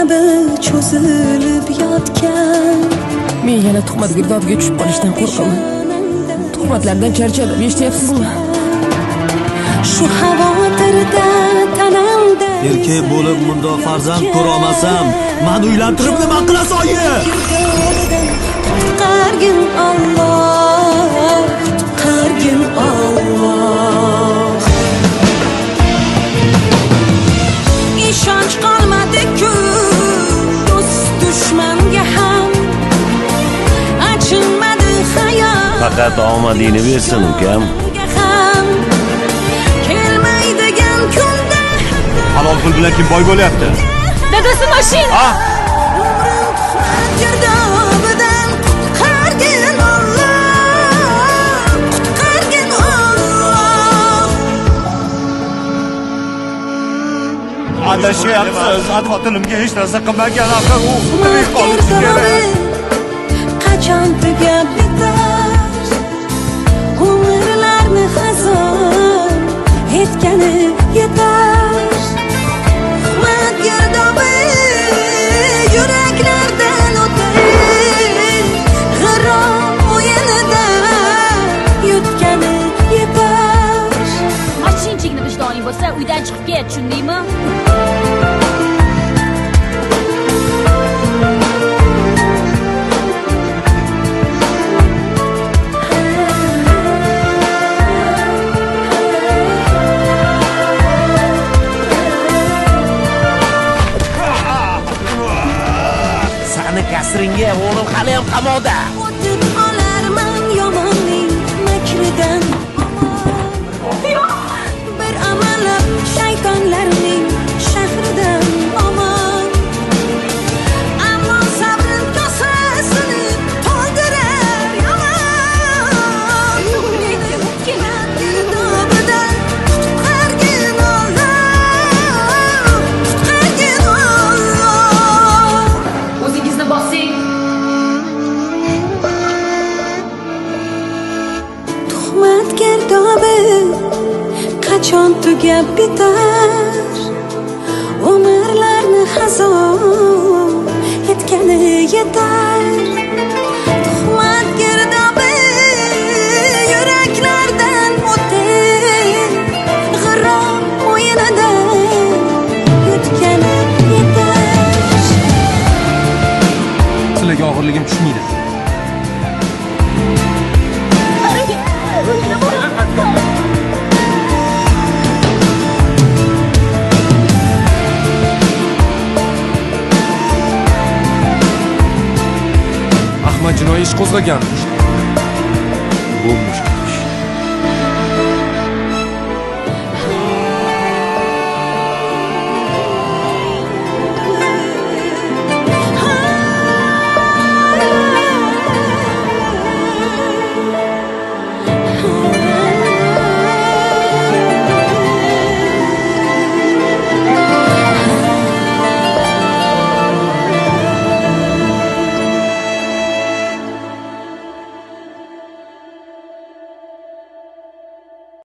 kabi cho'zilib yotgan. Men yana tuhmat girdobiga tushib qolishdan qo'rqaman. Tuhmatlardan charchadim, eshityapsizmi? Shu xavotirda tanamda erkak bo'lib bundoq farzand ko'ra olmasam, meni uylantirib nima qilasiz oyi? Qutqargin Alloh, qutqargin Alloh. Ishonch qolmadi-ku do'st dushmanga ham, achinmadi hayot. Faqat omadingni bersin ukam. Kelmaydigan kunda Halol pul bilan kim boy bo'lyapti? Dadasi mashina. girdobidan qutqargin Alloh, qutqargin Alloh. Adashyapsiz, xotinimga hech narsa qilmagan, axir u tirik qolishi kerak. Qachon tugab bitar umrlarni xazon etgani yetar. Tuhmat girdobi yuraklardan o'tar, g'arob o'yinida yutgani yetar. Mashinchigini vijdoning bo'lsa, uydan chiqib ket, tushundingmi? Sani kasringga o'g'lim hali ham qamoqda. O'tib olarman yomonning makridan. Bir amalab shaytonlarning shahridan omon. Ammo sabrim kosasini to'ldirar yomon. Girdobidan qutqargin Alloh, qutqargin Alloh. O'zingizni bosing. Tuhmat girdobi qachon tugab bitar, umrlarni xazon etgani yetar. Tuhmat girdobi yuraklardan o'tar, g'arob o'yinida yutgani yetar. Sizlarga og'irligim tushmaydi. Ahmad jinoiy ish qo'zg'agan.